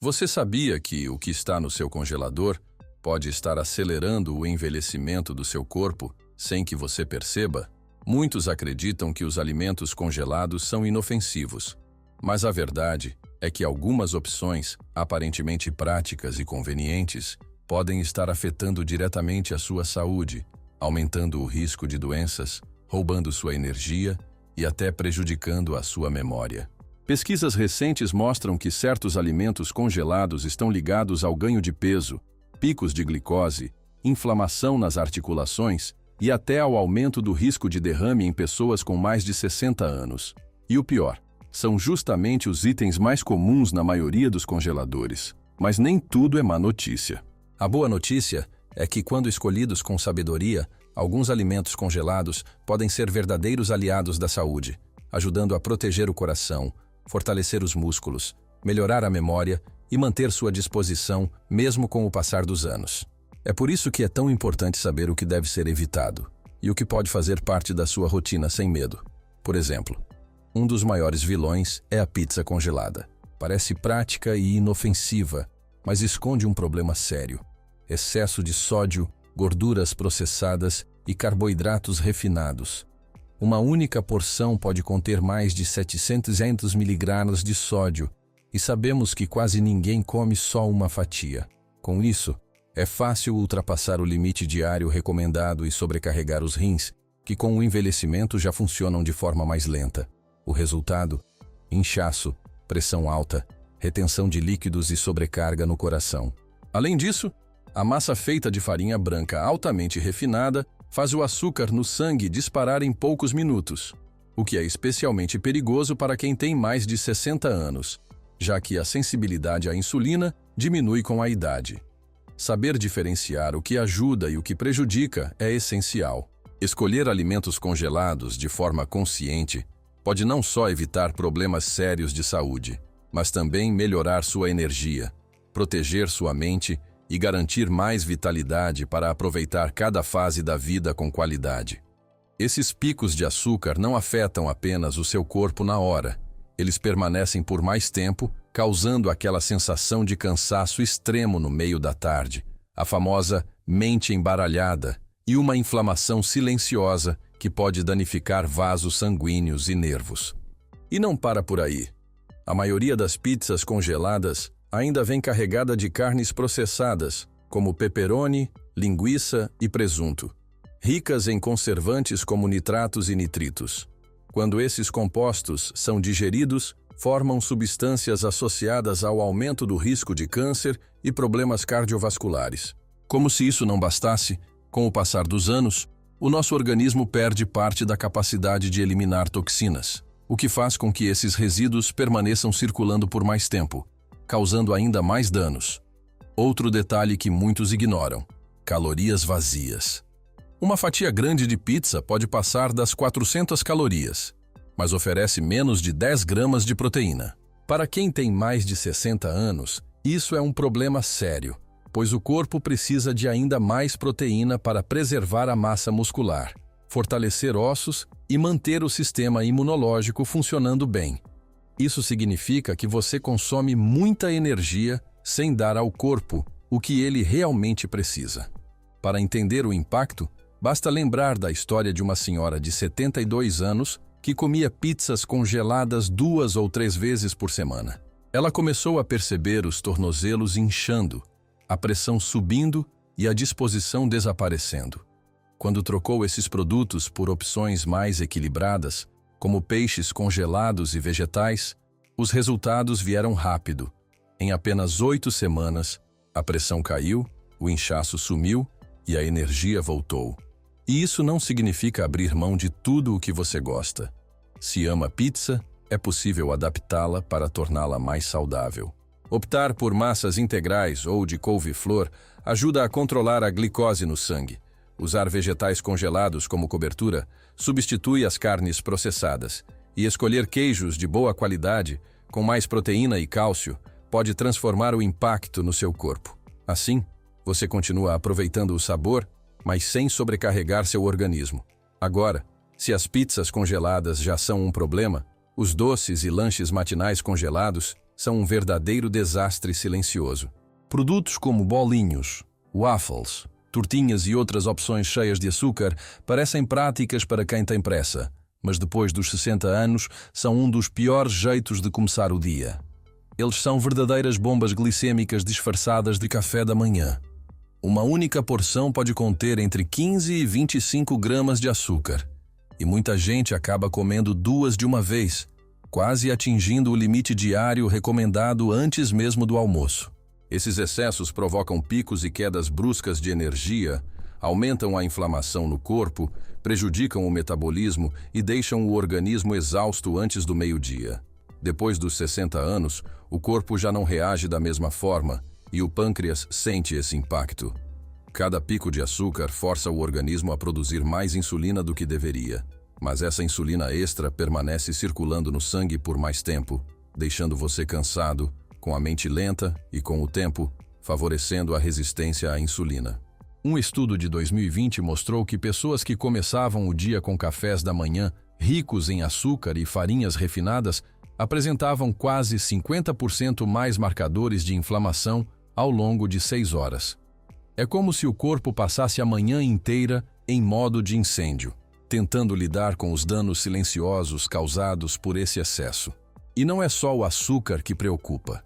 Você sabia que o que está no seu congelador pode estar acelerando o envelhecimento do seu corpo sem que você perceba? Muitos acreditam que os alimentos congelados são inofensivos, mas a verdade é que algumas opções, aparentemente práticas e convenientes, podem estar afetando diretamente a sua saúde, aumentando o risco de doenças, roubando sua energia e até prejudicando a sua memória. Pesquisas recentes mostram que certos alimentos congelados estão ligados ao ganho de peso, picos de glicose, inflamação nas articulações e até ao aumento do risco de derrame em pessoas com mais de 60 anos. E o pior, são justamente os itens mais comuns na maioria dos congeladores. Mas nem tudo é má notícia. A boa notícia é que, quando escolhidos com sabedoria, alguns alimentos congelados podem ser verdadeiros aliados da saúde, ajudando a proteger o coração, fortalecer os músculos, melhorar a memória e manter sua disposição mesmo com o passar dos anos. É por isso que é tão importante saber o que deve ser evitado e o que pode fazer parte da sua rotina sem medo. Por exemplo, um dos maiores vilões é a pizza congelada. Parece prática e inofensiva, mas esconde um problema sério: excesso de sódio, gorduras processadas e carboidratos refinados. Uma única porção pode conter mais de 700 miligramas de sódio, e sabemos que quase ninguém come só uma fatia. Com isso, é fácil ultrapassar o limite diário recomendado e sobrecarregar os rins, que com o envelhecimento já funcionam de forma mais lenta. O resultado? Inchaço, pressão alta, retenção de líquidos e sobrecarga no coração. Além disso, a massa feita de farinha branca altamente refinada faz o açúcar no sangue disparar em poucos minutos, o que é especialmente perigoso para quem tem mais de 60 anos, já que a sensibilidade à insulina diminui com a idade. Saber diferenciar o que ajuda e o que prejudica é essencial. Escolher alimentos congelados de forma consciente pode não só evitar problemas sérios de saúde, mas também melhorar sua energia, proteger sua mente e garantir mais vitalidade para aproveitar cada fase da vida com qualidade. Esses picos de açúcar não afetam apenas o seu corpo na hora. Eles permanecem por mais tempo, causando aquela sensação de cansaço extremo no meio da tarde, a famosa mente embaralhada e uma inflamação silenciosa que pode danificar vasos sanguíneos e nervos. E não para por aí. A maioria das pizzas congeladas ainda vem carregada de carnes processadas, como pepperoni, linguiça e presunto, ricas em conservantes como nitratos e nitritos. Quando esses compostos são digeridos, formam substâncias associadas ao aumento do risco de câncer e problemas cardiovasculares. Como se isso não bastasse, com o passar dos anos, o nosso organismo perde parte da capacidade de eliminar toxinas, o que faz com que esses resíduos permaneçam circulando por mais tempo, causando ainda mais danos. Outro detalhe que muitos ignoram: calorias vazias. Uma fatia grande de pizza pode passar das 400 calorias, mas oferece menos de 10 gramas de proteína. Para quem tem mais de 60 anos, isso é um problema sério, pois o corpo precisa de ainda mais proteína para preservar a massa muscular, fortalecer ossos e manter o sistema imunológico funcionando bem. Isso significa que você consome muita energia sem dar ao corpo o que ele realmente precisa. Para entender o impacto, basta lembrar da história de uma senhora de 72 anos que comia pizzas congeladas 2 ou 3 vezes por semana. Ela começou a perceber os tornozelos inchando, a pressão subindo e a disposição desaparecendo. Quando trocou esses produtos por opções mais equilibradas, como peixes congelados e vegetais, os resultados vieram rápido. Em apenas 8 semanas, a pressão caiu, o inchaço sumiu e a energia voltou. E isso não significa abrir mão de tudo o que você gosta. Se ama pizza, é possível adaptá-la para torná-la mais saudável. Optar por massas integrais ou de couve-flor ajuda a controlar a glicose no sangue. Usar vegetais congelados como cobertura substitui as carnes processadas, e escolher queijos de boa qualidade, com mais proteína e cálcio, pode transformar o impacto no seu corpo. Assim, você continua aproveitando o sabor, mas sem sobrecarregar seu organismo. Agora, se as pizzas congeladas já são um problema, os doces e lanches matinais congelados são um verdadeiro desastre silencioso. Produtos como bolinhos, waffles, tortinhas e outras opções cheias de açúcar parecem práticas para quem tem pressa, mas depois dos 60 anos são um dos piores jeitos de começar o dia. Eles são verdadeiras bombas glicêmicas disfarçadas de café da manhã. Uma única porção pode conter entre 15 e 25 gramas de açúcar, e muita gente acaba comendo 2 de uma vez, quase atingindo o limite diário recomendado antes mesmo do almoço. Esses excessos provocam picos e quedas bruscas de energia, aumentam a inflamação no corpo, prejudicam o metabolismo e deixam o organismo exausto antes do meio-dia. Depois dos 60 anos, o corpo já não reage da mesma forma e o pâncreas sente esse impacto. Cada pico de açúcar força o organismo a produzir mais insulina do que deveria, mas essa insulina extra permanece circulando no sangue por mais tempo, deixando você cansado, com a mente lenta e, com o tempo, favorecendo a resistência à insulina. Um estudo de 2020 mostrou que pessoas que começavam o dia com cafés da manhã ricos em açúcar e farinhas refinadas apresentavam quase 50% mais marcadores de inflamação ao longo de 6 horas. É como se o corpo passasse a manhã inteira em modo de incêndio, tentando lidar com os danos silenciosos causados por esse excesso. E não é só o açúcar que preocupa.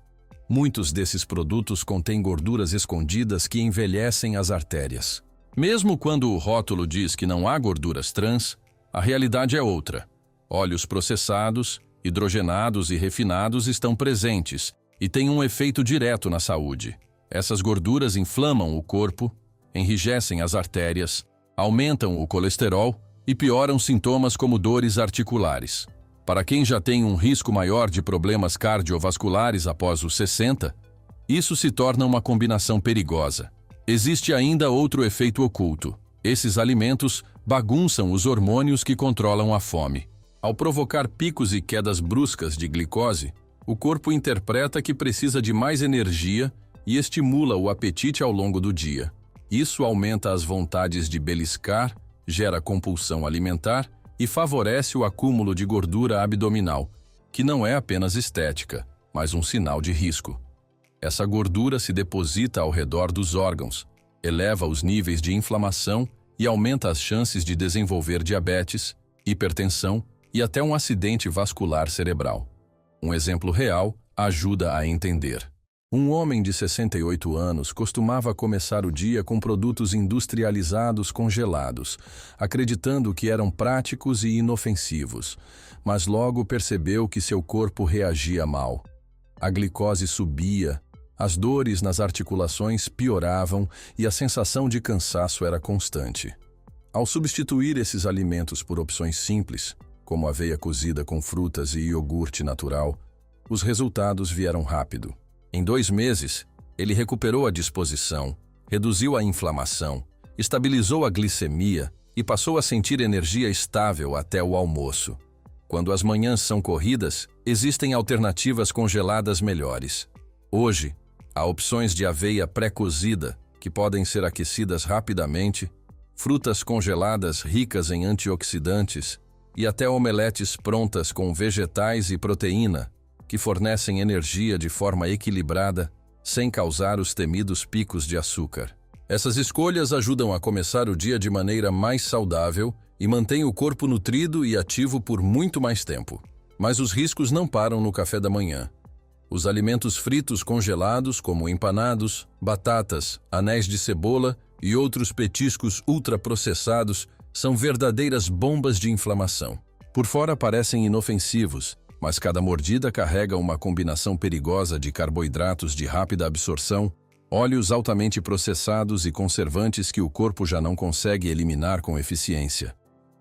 Muitos desses produtos contêm gorduras escondidas que envelhecem as artérias. Mesmo quando o rótulo diz que não há gorduras trans, a realidade é outra. Óleos processados, hidrogenados e refinados estão presentes e têm um efeito direto na saúde. Essas gorduras inflamam o corpo, enrijecem as artérias, aumentam o colesterol e pioram sintomas como dores articulares. Para quem já tem um risco maior de problemas cardiovasculares após os 60, isso se torna uma combinação perigosa. Existe ainda outro efeito oculto. Esses alimentos bagunçam os hormônios que controlam a fome. Ao provocar picos e quedas bruscas de glicose, o corpo interpreta que precisa de mais energia e estimula o apetite ao longo do dia. Isso aumenta as vontades de beliscar, gera compulsão alimentar e favorece o acúmulo de gordura abdominal, que não é apenas estética, mas um sinal de risco. Essa gordura se deposita ao redor dos órgãos, eleva os níveis de inflamação e aumenta as chances de desenvolver diabetes, hipertensão e até um acidente vascular cerebral. Um exemplo real ajuda a entender. Um homem de 68 anos costumava começar o dia com produtos industrializados congelados, acreditando que eram práticos e inofensivos, mas logo percebeu que seu corpo reagia mal. A glicose subia, as dores nas articulações pioravam e a sensação de cansaço era constante. Ao substituir esses alimentos por opções simples, como aveia cozida com frutas e iogurte natural, os resultados vieram rápido. Em 2 meses, ele recuperou a disposição, reduziu a inflamação, estabilizou a glicemia e passou a sentir energia estável até o almoço. Quando as manhãs são corridas, existem alternativas congeladas melhores. Hoje, há opções de aveia pré-cozida, que podem ser aquecidas rapidamente, frutas congeladas ricas em antioxidantes e até omeletes prontas com vegetais e proteína, que fornecem energia de forma equilibrada, sem causar os temidos picos de açúcar. Essas escolhas ajudam a começar o dia de maneira mais saudável e mantêm o corpo nutrido e ativo por muito mais tempo. Mas os riscos não param no café da manhã. Os alimentos fritos congelados, como empanados, batatas, anéis de cebola e outros petiscos ultraprocessados, são verdadeiras bombas de inflamação. Por fora parecem inofensivos, mas cada mordida carrega uma combinação perigosa de carboidratos de rápida absorção, óleos altamente processados e conservantes que o corpo já não consegue eliminar com eficiência.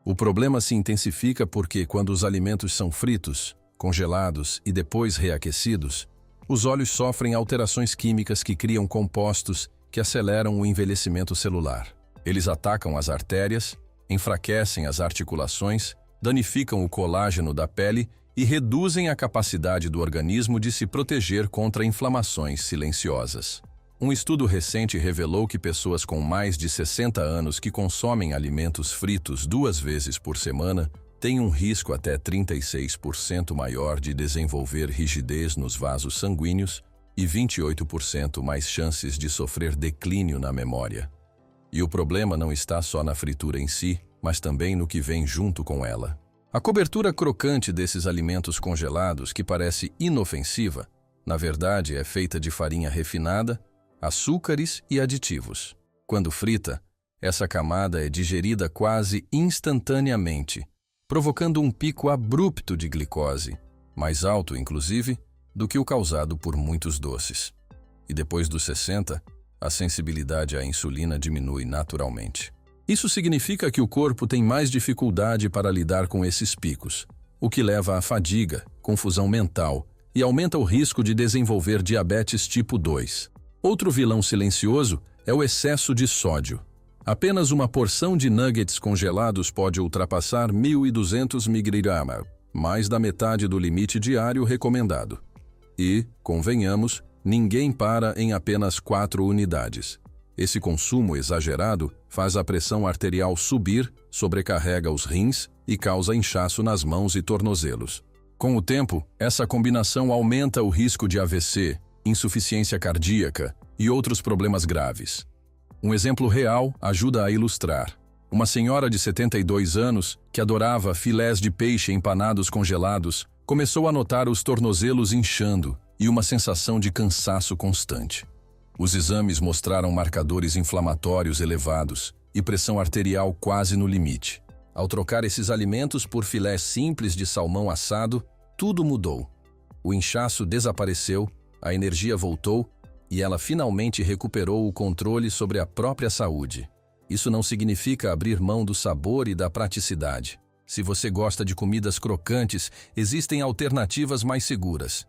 O problema se intensifica porque, quando os alimentos são fritos, congelados e depois reaquecidos, os óleos sofrem alterações químicas que criam compostos que aceleram o envelhecimento celular. Eles atacam as artérias, enfraquecem as articulações, danificam o colágeno da pele e reduzem a capacidade do organismo de se proteger contra inflamações silenciosas. Um estudo recente revelou que pessoas com mais de 60 anos que consomem alimentos fritos 2 vezes por semana têm um risco até 36% maior de desenvolver rigidez nos vasos sanguíneos e 28% mais chances de sofrer declínio na memória. E o problema não está só na fritura em si, mas também no que vem junto com ela. A cobertura crocante desses alimentos congelados, que parece inofensiva, na verdade é feita de farinha refinada, açúcares e aditivos. Quando frita, essa camada é digerida quase instantaneamente, provocando um pico abrupto de glicose, mais alto, inclusive, do que o causado por muitos doces. E depois dos 60, a sensibilidade à insulina diminui naturalmente. Isso significa que o corpo tem mais dificuldade para lidar com esses picos, o que leva à fadiga, confusão mental e aumenta o risco de desenvolver diabetes tipo 2. Outro vilão silencioso é o excesso de sódio. Apenas uma porção de nuggets congelados pode ultrapassar 1.200 mg, mais da metade do limite diário recomendado. E, convenhamos, ninguém para em apenas 4 unidades. Esse consumo exagerado faz a pressão arterial subir, sobrecarrega os rins e causa inchaço nas mãos e tornozelos. Com o tempo, essa combinação aumenta o risco de AVC, insuficiência cardíaca e outros problemas graves. Um exemplo real ajuda a ilustrar. Uma senhora de 72 anos, que adorava filés de peixe empanados congelados, começou a notar os tornozelos inchando e uma sensação de cansaço constante. Os exames mostraram marcadores inflamatórios elevados e pressão arterial quase no limite. Ao trocar esses alimentos por filés simples de salmão assado, tudo mudou. O inchaço desapareceu, a energia voltou e ela finalmente recuperou o controle sobre a própria saúde. Isso não significa abrir mão do sabor e da praticidade. Se você gosta de comidas crocantes, existem alternativas mais seguras.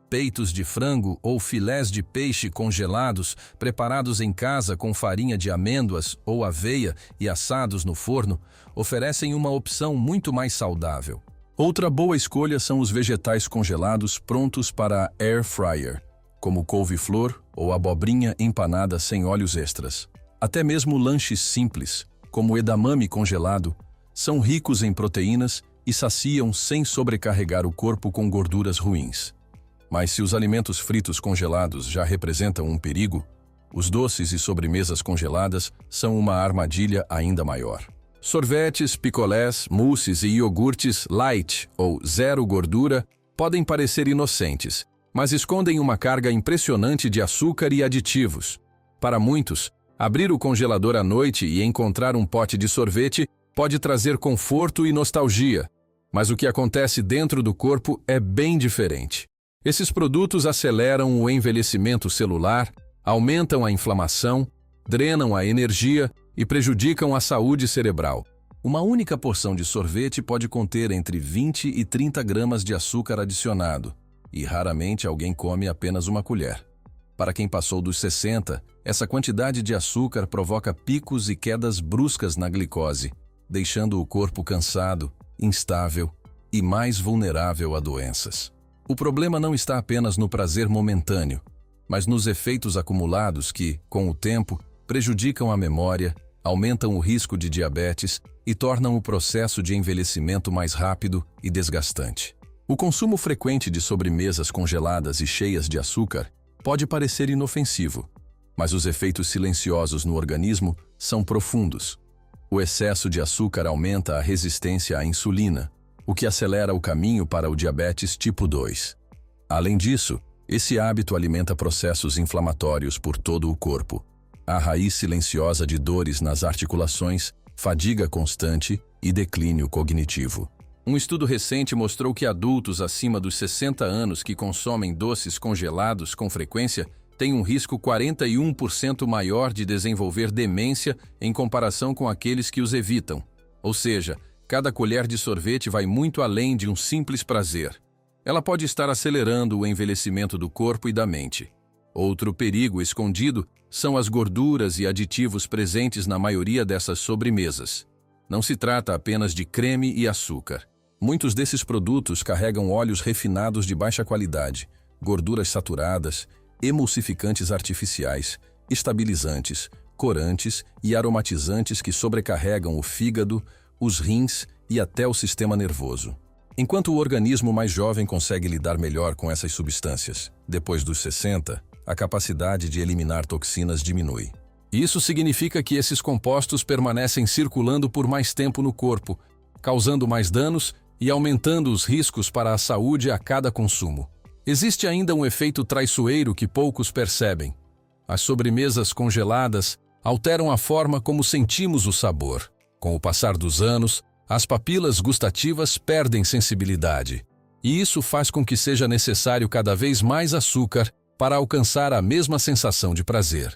Peitos de frango ou filés de peixe congelados, preparados em casa com farinha de amêndoas ou aveia e assados no forno, oferecem uma opção muito mais saudável. Outra boa escolha são os vegetais congelados prontos para a air fryer, como couve-flor ou abobrinha empanada sem óleos extras. Até mesmo lanches simples, como edamame congelado, são ricos em proteínas e saciam sem sobrecarregar o corpo com gorduras ruins. Mas se os alimentos fritos congelados já representam um perigo, os doces e sobremesas congeladas são uma armadilha ainda maior. Sorvetes, picolés, mousses e iogurtes light ou zero gordura podem parecer inocentes, mas escondem uma carga impressionante de açúcar e aditivos. Para muitos, abrir o congelador à noite e encontrar um pote de sorvete pode trazer conforto e nostalgia, mas o que acontece dentro do corpo é bem diferente. Esses produtos aceleram o envelhecimento celular, aumentam a inflamação, drenam a energia e prejudicam a saúde cerebral. Uma única porção de sorvete pode conter entre 20 e 30 gramas de açúcar adicionado, e raramente alguém come apenas uma colher. Para quem passou dos 60, essa quantidade de açúcar provoca picos e quedas bruscas na glicose, deixando o corpo cansado, instável e mais vulnerável a doenças. O problema não está apenas no prazer momentâneo, mas nos efeitos acumulados que, com o tempo, prejudicam a memória, aumentam o risco de diabetes e tornam o processo de envelhecimento mais rápido e desgastante. O consumo frequente de sobremesas congeladas e cheias de açúcar pode parecer inofensivo, mas os efeitos silenciosos no organismo são profundos. O excesso de açúcar aumenta a resistência à insulina, o que acelera o caminho para o diabetes tipo 2. Além disso, esse hábito alimenta processos inflamatórios por todo o corpo. A raiz silenciosa de dores nas articulações, fadiga constante e declínio cognitivo. Um estudo recente mostrou que adultos acima dos 60 anos que consomem doces congelados com frequência têm um risco 41% maior de desenvolver demência em comparação com aqueles que os evitam. Ou seja, cada colher de sorvete vai muito além de um simples prazer. Ela pode estar acelerando o envelhecimento do corpo e da mente. Outro perigo escondido são as gorduras e aditivos presentes na maioria dessas sobremesas. Não se trata apenas de creme e açúcar. Muitos desses produtos carregam óleos refinados de baixa qualidade, gorduras saturadas, emulsificantes artificiais, estabilizantes, corantes e aromatizantes que sobrecarregam o fígado, os rins e até o sistema nervoso. Enquanto o organismo mais jovem consegue lidar melhor com essas substâncias, depois dos 60, a capacidade de eliminar toxinas diminui. Isso significa que esses compostos permanecem circulando por mais tempo no corpo, causando mais danos e aumentando os riscos para a saúde a cada consumo. Existe ainda um efeito traiçoeiro que poucos percebem. As sobremesas congeladas alteram a forma como sentimos o sabor. Com o passar dos anos, as papilas gustativas perdem sensibilidade. E isso faz com que seja necessário cada vez mais açúcar para alcançar a mesma sensação de prazer.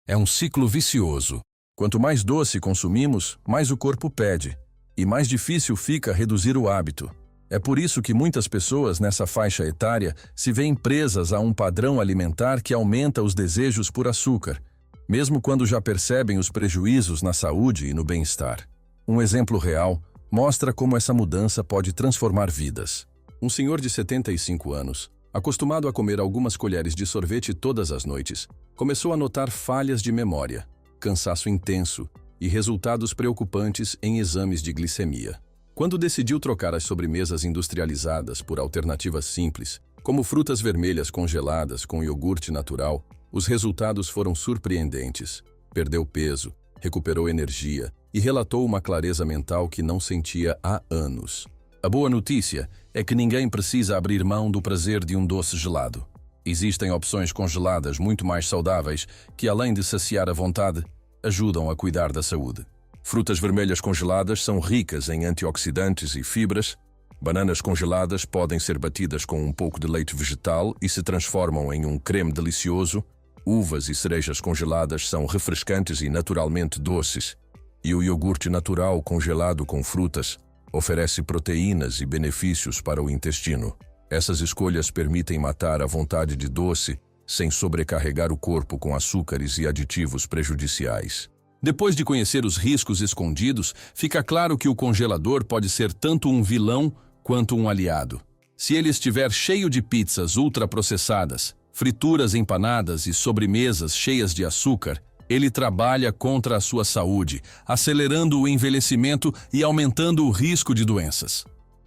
É um ciclo vicioso. Quanto mais doce consumimos, mais o corpo pede, e mais difícil fica reduzir o hábito. É por isso que muitas pessoas nessa faixa etária se veem presas a um padrão alimentar que aumenta os desejos por açúcar, mesmo quando já percebem os prejuízos na saúde e no bem-estar. Um exemplo real mostra como essa mudança pode transformar vidas. Um senhor de 75 anos, acostumado a comer algumas colheres de sorvete todas as noites, começou a notar falhas de memória, cansaço intenso e resultados preocupantes em exames de glicemia. Quando decidiu trocar as sobremesas industrializadas por alternativas simples, como frutas vermelhas congeladas com iogurte natural, os resultados foram surpreendentes. Perdeu peso, recuperou energia e relatou uma clareza mental que não sentia há anos. A boa notícia é que ninguém precisa abrir mão do prazer de um doce gelado. Existem opções congeladas muito mais saudáveis que, além de saciar a vontade, ajudam a cuidar da saúde. Frutas vermelhas congeladas são ricas em antioxidantes e fibras. Bananas congeladas podem ser batidas com um pouco de leite vegetal e se transformam em um creme delicioso. Uvas e cerejas congeladas são refrescantes e naturalmente doces. E o iogurte natural congelado com frutas oferece proteínas e benefícios para o intestino. Essas escolhas permitem matar a vontade de doce sem sobrecarregar o corpo com açúcares e aditivos prejudiciais. Depois de conhecer os riscos escondidos, fica claro que o congelador pode ser tanto um vilão quanto um aliado. Se ele estiver cheio de pizzas ultraprocessadas, frituras empanadas e sobremesas cheias de açúcar, ele trabalha contra a sua saúde, acelerando o envelhecimento e aumentando o risco de doenças.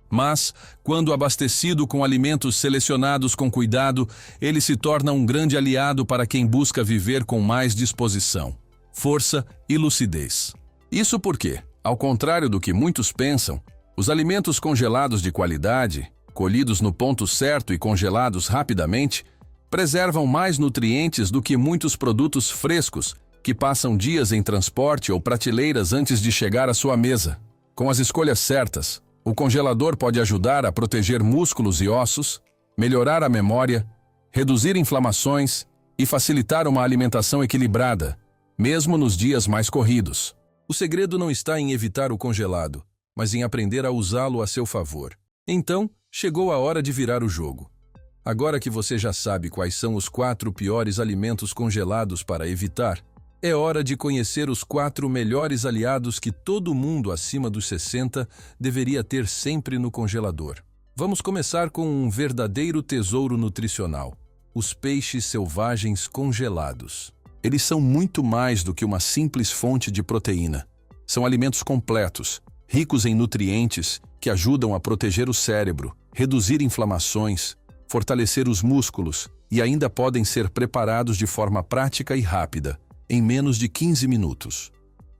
Mas, quando abastecido com alimentos selecionados com cuidado, ele se torna um grande aliado para quem busca viver com mais disposição, força e lucidez. Isso porque, ao contrário do que muitos pensam, os alimentos congelados de qualidade, colhidos no ponto certo e congelados rapidamente, preservam mais nutrientes do que muitos produtos frescos que passam dias em transporte ou prateleiras antes de chegar à sua mesa. Com as escolhas certas, o congelador pode ajudar a proteger músculos e ossos, melhorar a memória, reduzir inflamações e facilitar uma alimentação equilibrada, mesmo nos dias mais corridos. O segredo não está em evitar o congelado, mas em aprender a usá-lo a seu favor. Então, chegou a hora de virar o jogo. Agora que você já sabe quais são os 4 piores alimentos congelados para evitar, é hora de conhecer os 4 melhores aliados que todo mundo acima dos 60 deveria ter sempre no congelador. Vamos começar com um verdadeiro tesouro nutricional: os peixes selvagens congelados. Eles são muito mais do que uma simples fonte de proteína. São alimentos completos, ricos em nutrientes que ajudam a proteger o cérebro, reduzir inflamações, fortalecer os músculos e ainda podem ser preparados de forma prática e rápida, em menos de 15 minutos.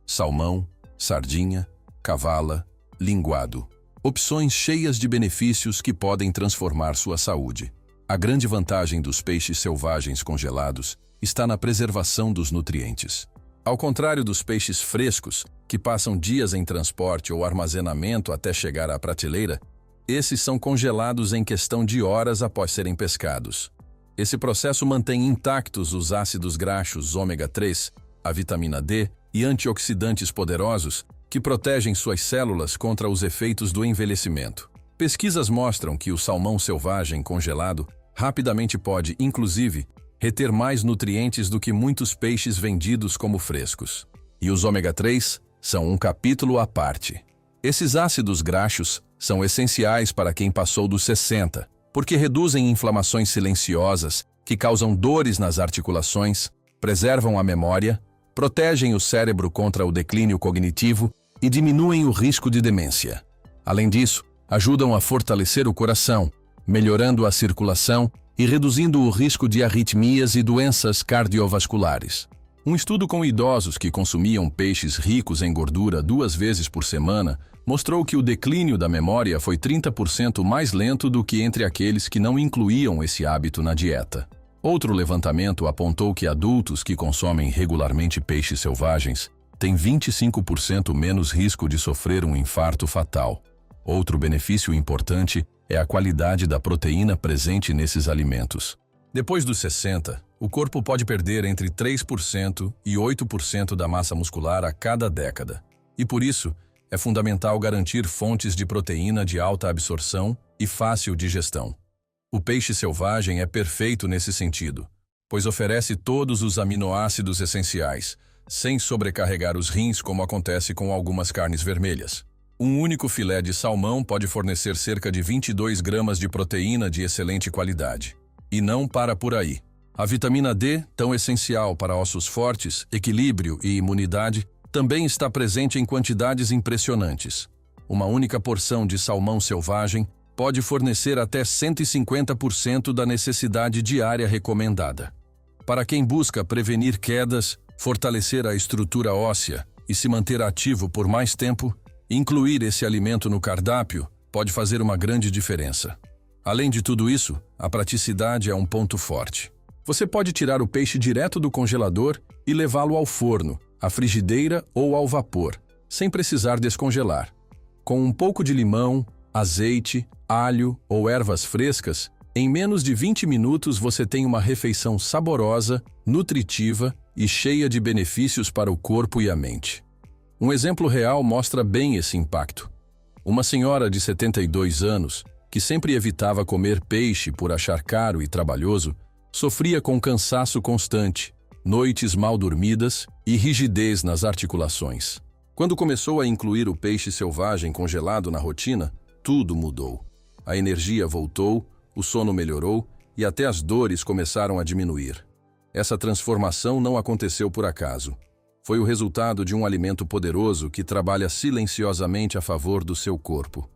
Salmão, sardinha, cavala, linguado. Opções cheias de benefícios que podem transformar sua saúde. A grande vantagem dos peixes selvagens congelados está na preservação dos nutrientes. Ao contrário dos peixes frescos, que passam dias em transporte ou armazenamento até chegar à prateleira, esses são congelados em questão de horas após serem pescados. Esse processo mantém intactos os ácidos graxos ômega 3, a vitamina D e antioxidantes poderosos que protegem suas células contra os efeitos do envelhecimento. Pesquisas mostram que o salmão selvagem congelado rapidamente pode, inclusive, reter mais nutrientes do que muitos peixes vendidos como frescos. E os ômega 3 são um capítulo à parte. Esses ácidos graxos são essenciais para quem passou dos 60, porque reduzem inflamações silenciosas que causam dores nas articulações, preservam a memória, protegem o cérebro contra o declínio cognitivo e diminuem o risco de demência. Além disso, ajudam a fortalecer o coração, melhorando a circulação e reduzindo o risco de arritmias e doenças cardiovasculares. Um estudo com idosos que consumiam peixes ricos em gordura 2 vezes por semana mostrou que o declínio da memória foi 30% mais lento do que entre aqueles que não incluíam esse hábito na dieta. Outro levantamento apontou que adultos que consomem regularmente peixes selvagens têm 25% menos risco de sofrer um infarto fatal. Outro benefício importante é a qualidade da proteína presente nesses alimentos. Depois dos 60, o corpo pode perder entre 3% e 8% da massa muscular a cada década. E por isso, é fundamental garantir fontes de proteína de alta absorção e fácil digestão. O peixe selvagem é perfeito nesse sentido, pois oferece todos os aminoácidos essenciais, sem sobrecarregar os rins como acontece com algumas carnes vermelhas. Um único filé de salmão pode fornecer cerca de 22 gramas de proteína de excelente qualidade. E não para por aí. A vitamina D, tão essencial para ossos fortes, equilíbrio e imunidade, também está presente em quantidades impressionantes. Uma única porção de salmão selvagem pode fornecer até 150% da necessidade diária recomendada. Para quem busca prevenir quedas, fortalecer a estrutura óssea e se manter ativo por mais tempo, incluir esse alimento no cardápio pode fazer uma grande diferença. Além de tudo isso, a praticidade é um ponto forte. Você pode tirar o peixe direto do congelador e levá-lo ao forno, à frigideira ou ao vapor, sem precisar descongelar. Com um pouco de limão, azeite, alho ou ervas frescas, em menos de 20 minutos você tem uma refeição saborosa, nutritiva e cheia de benefícios para o corpo e a mente. Um exemplo real mostra bem esse impacto. Uma senhora de 72 anos, que sempre evitava comer peixe por achar caro e trabalhoso, sofria com cansaço constante, noites mal dormidas e rigidez nas articulações. Quando começou a incluir o peixe selvagem congelado na rotina, tudo mudou. A energia voltou, o sono melhorou e até as dores começaram a diminuir. Essa transformação não aconteceu por acaso. Foi o resultado de um alimento poderoso que trabalha silenciosamente a favor do seu corpo.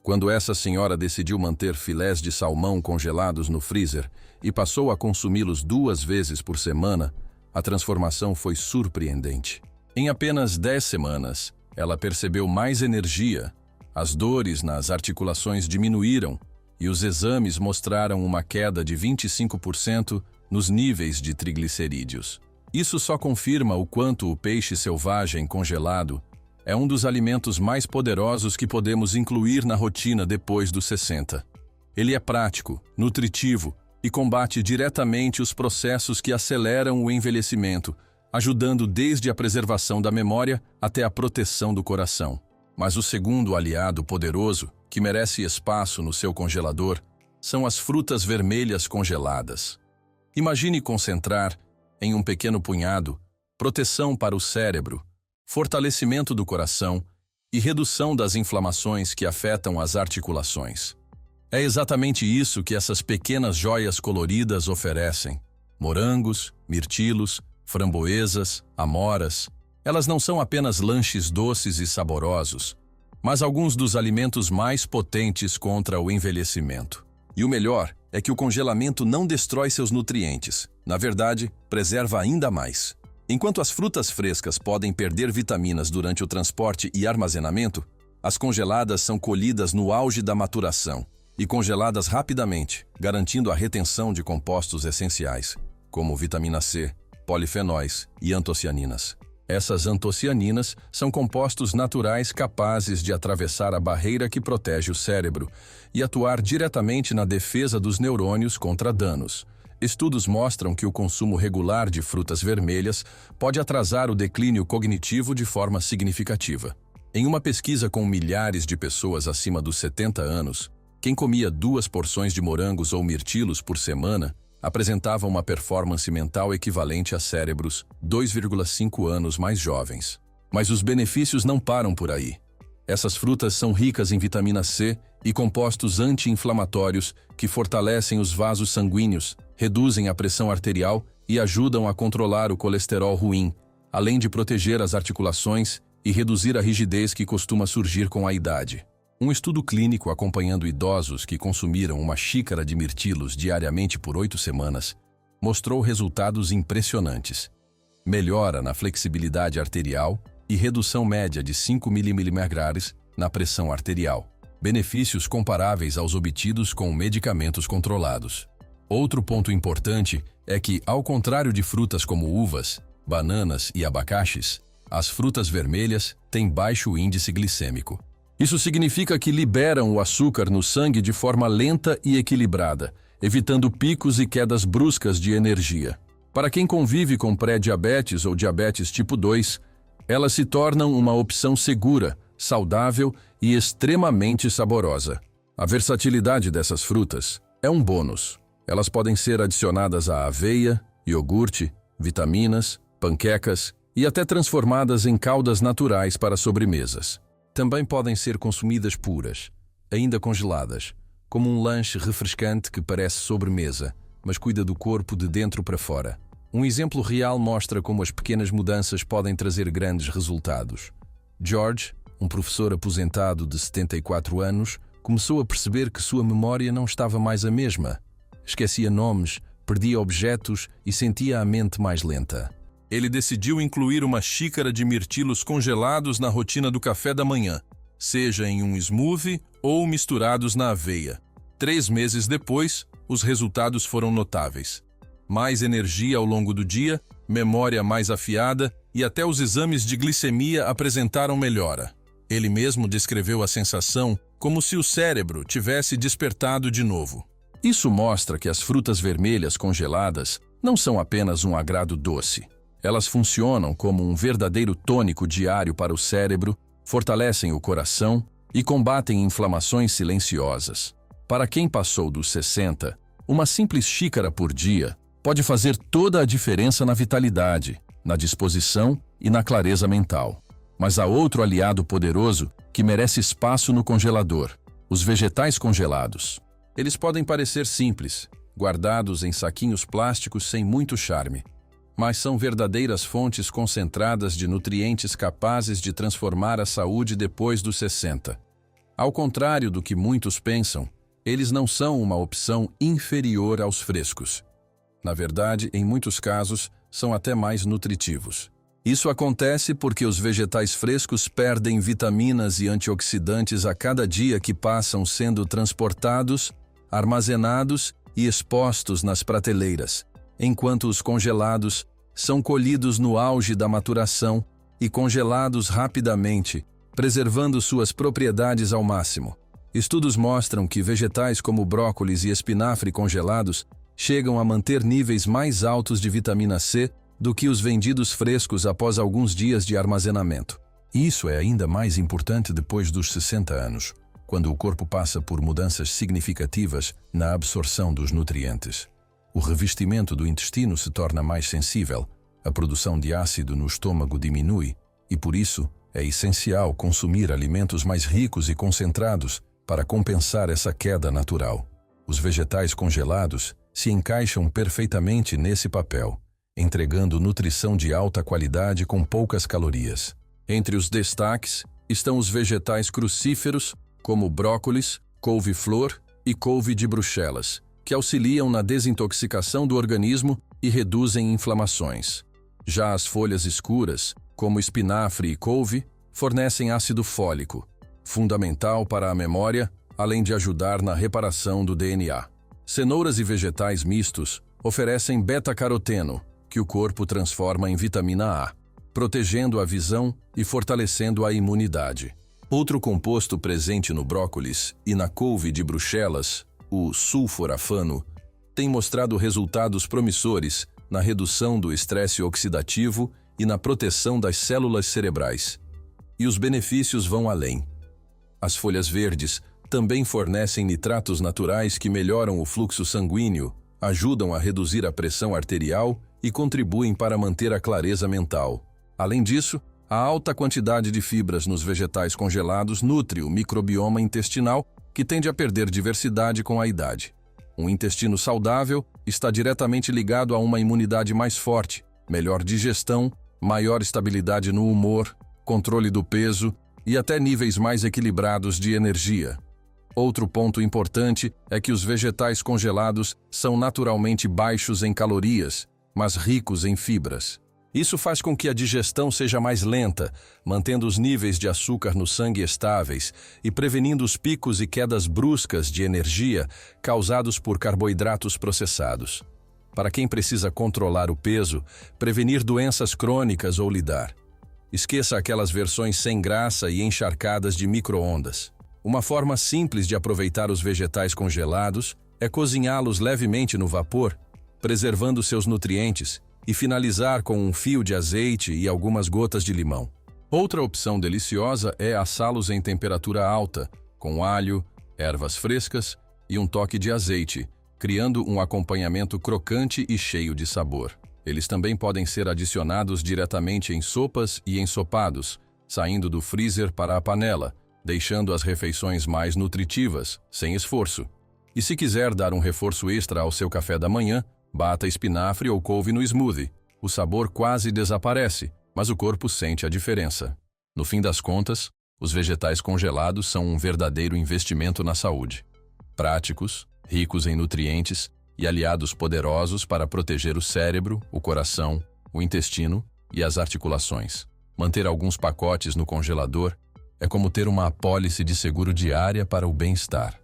Quando essa senhora decidiu manter filés de salmão congelados no freezer e passou a consumi-los 2 vezes por semana, a transformação foi surpreendente. Em apenas 10 semanas, ela percebeu mais energia, as dores nas articulações diminuíram e os exames mostraram uma queda de 25% nos níveis de triglicerídeos. Isso só confirma o quanto o peixe selvagem congelado é um dos alimentos mais poderosos que podemos incluir na rotina depois dos 60. Ele é prático, nutritivo e combate diretamente os processos que aceleram o envelhecimento, ajudando desde a preservação da memória até a proteção do coração. Mas o segundo aliado poderoso, que merece espaço no seu congelador, são as frutas vermelhas congeladas. Imagine concentrar, em um pequeno punhado, proteção para o cérebro, fortalecimento do coração e redução das inflamações que afetam as articulações. É exatamente isso que essas pequenas joias coloridas oferecem. Morangos, mirtilos, framboesas, amoras. Elas não são apenas lanches doces e saborosos, mas alguns dos alimentos mais potentes contra o envelhecimento. E o melhor é que o congelamento não destrói seus nutrientes. Na verdade, preserva ainda mais. Enquanto as frutas frescas podem perder vitaminas durante o transporte e armazenamento, as congeladas são colhidas no auge da maturação e congeladas rapidamente, garantindo a retenção de compostos essenciais, como vitamina C, polifenóis e antocianinas. Essas antocianinas são compostos naturais capazes de atravessar a barreira que protege o cérebro e atuar diretamente na defesa dos neurônios contra danos. Estudos mostram que o consumo regular de frutas vermelhas pode atrasar o declínio cognitivo de forma significativa. Em uma pesquisa com milhares de pessoas acima dos 70 anos, quem comia 2 porções de morangos ou mirtilos por semana apresentava uma performance mental equivalente a cérebros 2,5 anos mais jovens. Mas os benefícios não param por aí. Essas frutas são ricas em vitamina C e compostos anti-inflamatórios que fortalecem os vasos sanguíneos, reduzem a pressão arterial e ajudam a controlar o colesterol ruim, além de proteger as articulações e reduzir a rigidez que costuma surgir com a idade. Um estudo clínico acompanhando idosos que consumiram uma xícara de mirtilos diariamente por 8 semanas mostrou resultados impressionantes. Melhora na flexibilidade arterial e redução média de 5 mmHg na pressão arterial. Benefícios comparáveis aos obtidos com medicamentos controlados. Outro ponto importante é que, ao contrário de frutas como uvas, bananas e abacaxes, as frutas vermelhas têm baixo índice glicêmico. Isso significa que liberam o açúcar no sangue de forma lenta e equilibrada, evitando picos e quedas bruscas de energia. Para quem convive com pré-diabetes ou diabetes tipo 2, elas se tornam uma opção segura, saudável e extremamente saborosa. A versatilidade dessas frutas é um bônus. Elas podem ser adicionadas a aveia, iogurte, vitaminas, panquecas e até transformadas em caldas naturais para sobremesas. Também podem ser consumidas puras, ainda congeladas, como um lanche refrescante que parece sobremesa, mas cuida do corpo de dentro para fora. Um exemplo real mostra como as pequenas mudanças podem trazer grandes resultados. George, um professor aposentado de 74 anos, começou a perceber que sua memória não estava mais a mesma. Esquecia nomes, perdia objetos e sentia a mente mais lenta. Ele decidiu incluir uma xícara de mirtilos congelados na rotina do café da manhã, seja em um smoothie ou misturados na aveia. 3 meses depois, os resultados foram notáveis. Mais energia ao longo do dia, memória mais afiada e até os exames de glicemia apresentaram melhora. Ele mesmo descreveu a sensação como se o cérebro tivesse despertado de novo. Isso mostra que as frutas vermelhas congeladas não são apenas um agrado doce. Elas funcionam como um verdadeiro tônico diário para o cérebro, fortalecem o coração e combatem inflamações silenciosas. Para quem passou dos 60, uma simples xícara por dia pode fazer toda a diferença na vitalidade, na disposição e na clareza mental. Mas há outro aliado poderoso que merece espaço no congelador: os vegetais congelados. Eles podem parecer simples, guardados em saquinhos plásticos sem muito charme, mas são verdadeiras fontes concentradas de nutrientes capazes de transformar a saúde depois dos 60. Ao contrário do que muitos pensam, eles não são uma opção inferior aos frescos. Na verdade, em muitos casos, são até mais nutritivos. Isso acontece porque os vegetais frescos perdem vitaminas e antioxidantes a cada dia que passam sendo transportados, armazenados e expostos nas prateleiras, enquanto os congelados são colhidos no auge da maturação e congelados rapidamente, preservando suas propriedades ao máximo. Estudos mostram que vegetais como brócolis e espinafre congelados chegam a manter níveis mais altos de vitamina C do que os vendidos frescos após alguns dias de armazenamento. Isso é ainda mais importante depois dos 60 anos, quando o corpo passa por mudanças significativas na absorção dos nutrientes. O revestimento do intestino se torna mais sensível, a produção de ácido no estômago diminui e, por isso, é essencial consumir alimentos mais ricos e concentrados para compensar essa queda natural. Os vegetais congelados se encaixam perfeitamente nesse papel, entregando nutrição de alta qualidade com poucas calorias. Entre os destaques estão os vegetais crucíferos, como brócolis, couve-flor e couve de Bruxelas, que auxiliam na desintoxicação do organismo e reduzem inflamações. Já as folhas escuras, como espinafre e couve, fornecem ácido fólico, fundamental para a memória, além de ajudar na reparação do DNA. Cenouras e vegetais mistos oferecem beta-caroteno, que o corpo transforma em vitamina A, protegendo a visão e fortalecendo a imunidade. Outro composto presente no brócolis e na couve de Bruxelas, o sulforafano, tem mostrado resultados promissores na redução do estresse oxidativo e na proteção das células cerebrais. E os benefícios vão além. As folhas verdes também fornecem nitratos naturais que melhoram o fluxo sanguíneo, ajudam a reduzir a pressão arterial e contribuem para manter a clareza mental. Além disso, a alta quantidade de fibras nos vegetais congelados nutre o microbioma intestinal, que tende a perder diversidade com a idade. Um intestino saudável está diretamente ligado a uma imunidade mais forte, melhor digestão, maior estabilidade no humor, controle do peso e até níveis mais equilibrados de energia. Outro ponto importante é que os vegetais congelados são naturalmente baixos em calorias, mas ricos em fibras. Isso faz com que a digestão seja mais lenta, mantendo os níveis de açúcar no sangue estáveis e prevenindo os picos e quedas bruscas de energia causados por carboidratos processados. Para quem precisa controlar o peso, prevenir doenças crônicas ou lidar. Esqueça aquelas versões sem graça e encharcadas de micro-ondas. Uma forma simples de aproveitar os vegetais congelados é cozinhá-los levemente no vapor, preservando seus nutrientes, e finalizar com um fio de azeite e algumas gotas de limão. Outra opção deliciosa é assá-los em temperatura alta, com alho, ervas frescas e um toque de azeite, criando um acompanhamento crocante e cheio de sabor. Eles também podem ser adicionados diretamente em sopas e ensopados, saindo do freezer para a panela, deixando as refeições mais nutritivas, sem esforço. E se quiser dar um reforço extra ao seu café da manhã, bata espinafre ou couve no smoothie. O sabor quase desaparece, mas o corpo sente a diferença. No fim das contas, os vegetais congelados são um verdadeiro investimento na saúde. Práticos, ricos em nutrientes e aliados poderosos para proteger o cérebro, o coração, o intestino e as articulações. Manter alguns pacotes no congelador é como ter uma apólice de seguro diária para o bem-estar.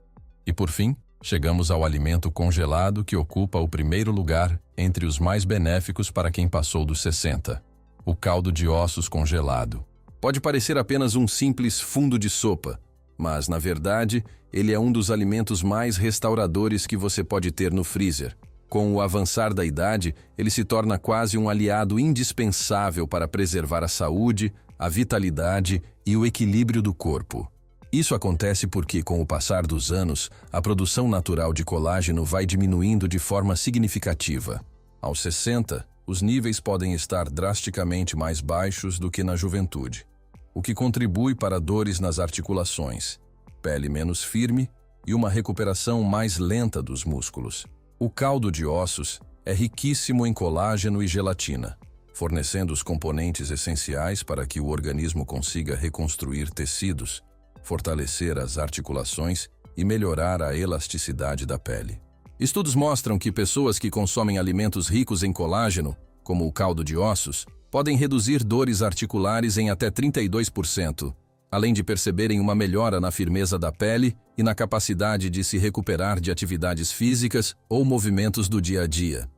E por fim, chegamos ao alimento congelado que ocupa o primeiro lugar entre os mais benéficos para quem passou dos 60. O caldo de ossos congelado. Pode parecer apenas um simples fundo de sopa, mas, na verdade, ele é um dos alimentos mais restauradores que você pode ter no freezer. Com o avançar da idade, ele se torna quase um aliado indispensável para preservar a saúde, a vitalidade e o equilíbrio do corpo. Isso acontece porque, com o passar dos anos, a produção natural de colágeno vai diminuindo de forma significativa. Aos 60, os níveis podem estar drasticamente mais baixos do que na juventude, o que contribui para dores nas articulações, pele menos firme e uma recuperação mais lenta dos músculos. O caldo de ossos é riquíssimo em colágeno e gelatina, fornecendo os componentes essenciais para que o organismo consiga reconstruir tecidos, fortalecer as articulações e melhorar a elasticidade da pele. Estudos mostram que pessoas que consomem alimentos ricos em colágeno, como o caldo de ossos, podem reduzir dores articulares em até 32%, além de perceberem uma melhora na firmeza da pele e na capacidade de se recuperar de atividades físicas ou movimentos do dia a dia.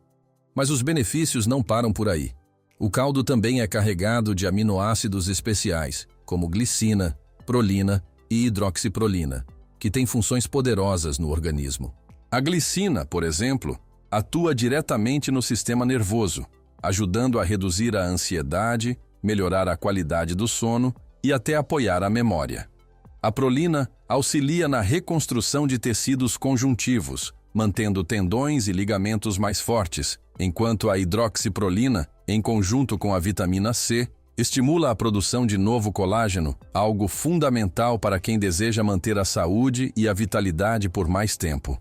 Mas os benefícios não param por aí. O caldo também é carregado de aminoácidos especiais, como glicina, prolina e hidroxiprolina, que têm funções poderosas no organismo. A glicina, por exemplo, atua diretamente no sistema nervoso, ajudando a reduzir a ansiedade, melhorar a qualidade do sono e até apoiar a memória. A prolina auxilia na reconstrução de tecidos conjuntivos, mantendo tendões e ligamentos mais fortes, enquanto a hidroxiprolina, em conjunto com a vitamina C, estimula a produção de novo colágeno, algo fundamental para quem deseja manter a saúde e a vitalidade por mais tempo.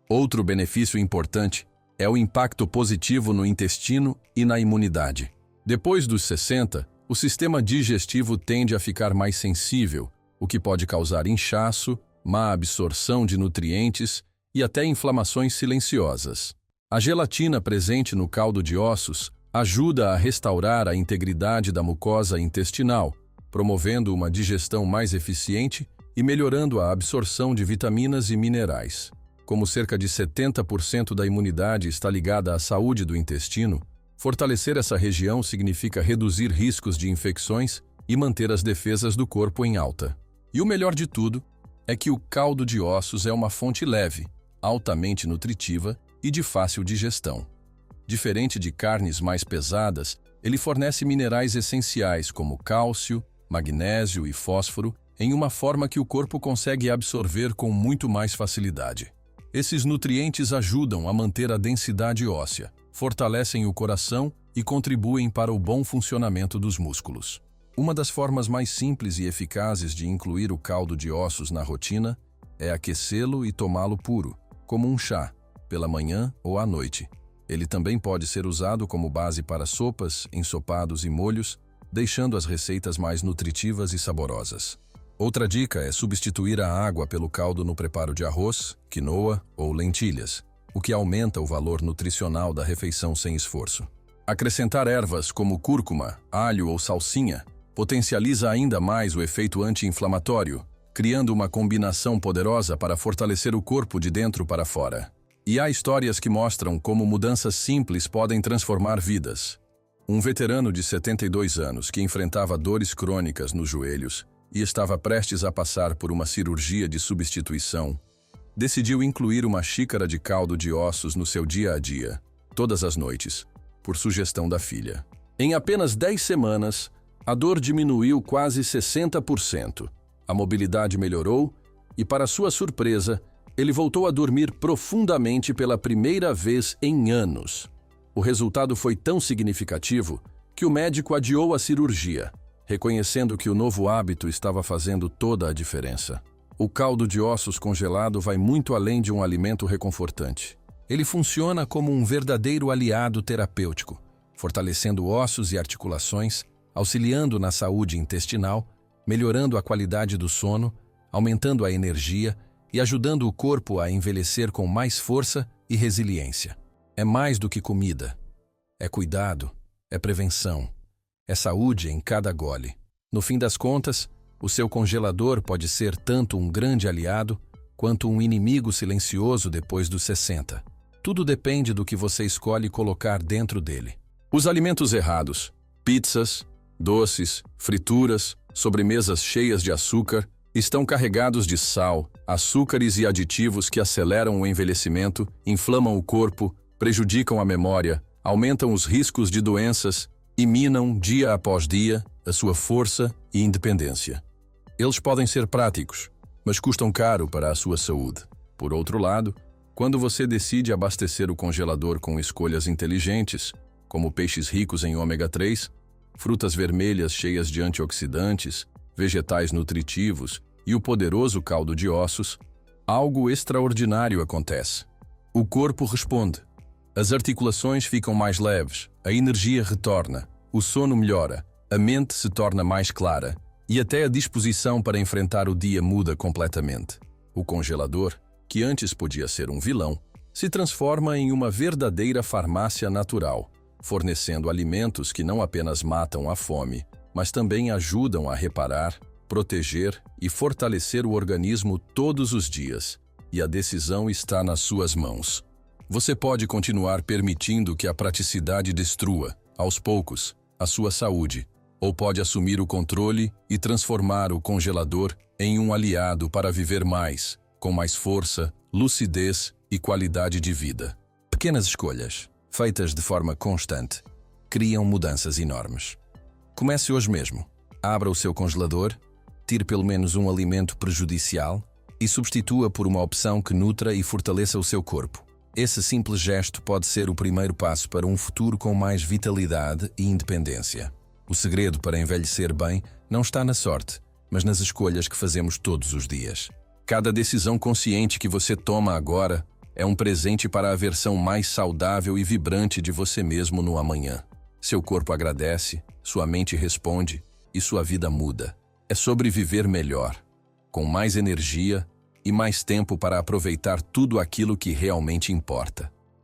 Outro benefício importante é o impacto positivo no intestino e na imunidade. Depois dos 60, o sistema digestivo tende a ficar mais sensível, o que pode causar inchaço, má absorção de nutrientes e até inflamações silenciosas. A gelatina presente no caldo de ossos ajuda a restaurar a integridade da mucosa intestinal, promovendo uma digestão mais eficiente e melhorando a absorção de vitaminas e minerais. Como cerca de 70% da imunidade está ligada à saúde do intestino, fortalecer essa região significa reduzir riscos de infecções e manter as defesas do corpo em alta. E o melhor de tudo é que o caldo de ossos é uma fonte leve, altamente nutritiva e de fácil digestão. Diferente de carnes mais pesadas, ele fornece minerais essenciais como cálcio, magnésio e fósforo em uma forma que o corpo consegue absorver com muito mais facilidade. Esses nutrientes ajudam a manter a densidade óssea, fortalecem o coração e contribuem para o bom funcionamento dos músculos. Uma das formas mais simples e eficazes de incluir o caldo de ossos na rotina é aquecê-lo e tomá-lo puro, como um chá, pela manhã ou à noite. Ele também pode ser usado como base para sopas, ensopados e molhos, deixando as receitas mais nutritivas e saborosas. Outra dica é substituir a água pelo caldo no preparo de arroz, quinoa ou lentilhas, o que aumenta o valor nutricional da refeição sem esforço. Acrescentar ervas como cúrcuma, alho ou salsinha potencializa ainda mais o efeito anti-inflamatório, criando uma combinação poderosa para fortalecer o corpo de dentro para fora. E há histórias que mostram como mudanças simples podem transformar vidas. Um veterano de 72 anos que enfrentava dores crônicas nos joelhos e estava prestes a passar por uma cirurgia de substituição, decidiu incluir uma xícara de caldo de ossos no seu dia a dia, todas as noites, por sugestão da filha. Em apenas 10 semanas, a dor diminuiu quase 60%, a mobilidade melhorou e, para sua surpresa, ele voltou a dormir profundamente pela primeira vez em anos. O resultado foi tão significativo que o médico adiou a cirurgia, reconhecendo que o novo hábito estava fazendo toda a diferença. O caldo de ossos congelado vai muito além de um alimento reconfortante. Ele funciona como um verdadeiro aliado terapêutico, fortalecendo ossos e articulações, auxiliando na saúde intestinal, melhorando a qualidade do sono, aumentando a energia e ajudando o corpo a envelhecer com mais força e resiliência. É mais do que comida. É cuidado, é prevenção, é saúde em cada gole. No fim das contas, o seu congelador pode ser tanto um grande aliado quanto um inimigo silencioso depois dos 60. Tudo depende do que você escolhe colocar dentro dele. Os alimentos errados, pizzas, doces, frituras, sobremesas cheias de açúcar, estão carregados de sal, açúcares e aditivos que aceleram o envelhecimento, inflamam o corpo, prejudicam a memória, aumentam os riscos de doenças e minam, dia após dia, a sua força e independência. Eles podem ser práticos, mas custam caro para a sua saúde. Por outro lado, quando você decide abastecer o congelador com escolhas inteligentes, como peixes ricos em ômega 3, frutas vermelhas cheias de antioxidantes, vegetais nutritivos e o poderoso caldo de ossos, algo extraordinário acontece. O corpo responde. As articulações ficam mais leves, a energia retorna, o sono melhora, a mente se torna mais clara e até a disposição para enfrentar o dia muda completamente. O congelador, que antes podia ser um vilão, se transforma em uma verdadeira farmácia natural, fornecendo alimentos que não apenas matam a fome, mas também ajudam a reparar, proteger e fortalecer o organismo todos os dias. E a decisão está nas suas mãos. Você pode continuar permitindo que a praticidade destrua, aos poucos, a sua saúde, ou pode assumir o controle e transformar o congelador em um aliado para viver mais, com mais força, lucidez e qualidade de vida. Pequenas escolhas, feitas de forma constante, criam mudanças enormes. Comece hoje mesmo. Abra o seu congelador, tire pelo menos um alimento prejudicial e substitua por uma opção que nutra e fortaleça o seu corpo. Esse simples gesto pode ser o primeiro passo para um futuro com mais vitalidade e independência. O segredo para envelhecer bem não está na sorte, mas nas escolhas que fazemos todos os dias. Cada decisão consciente que você toma agora é um presente para a versão mais saudável e vibrante de você mesmo no amanhã. Seu corpo agradece, sua mente responde e sua vida muda. É sobre viver melhor, com mais energia e mais tempo para aproveitar tudo aquilo que realmente importa.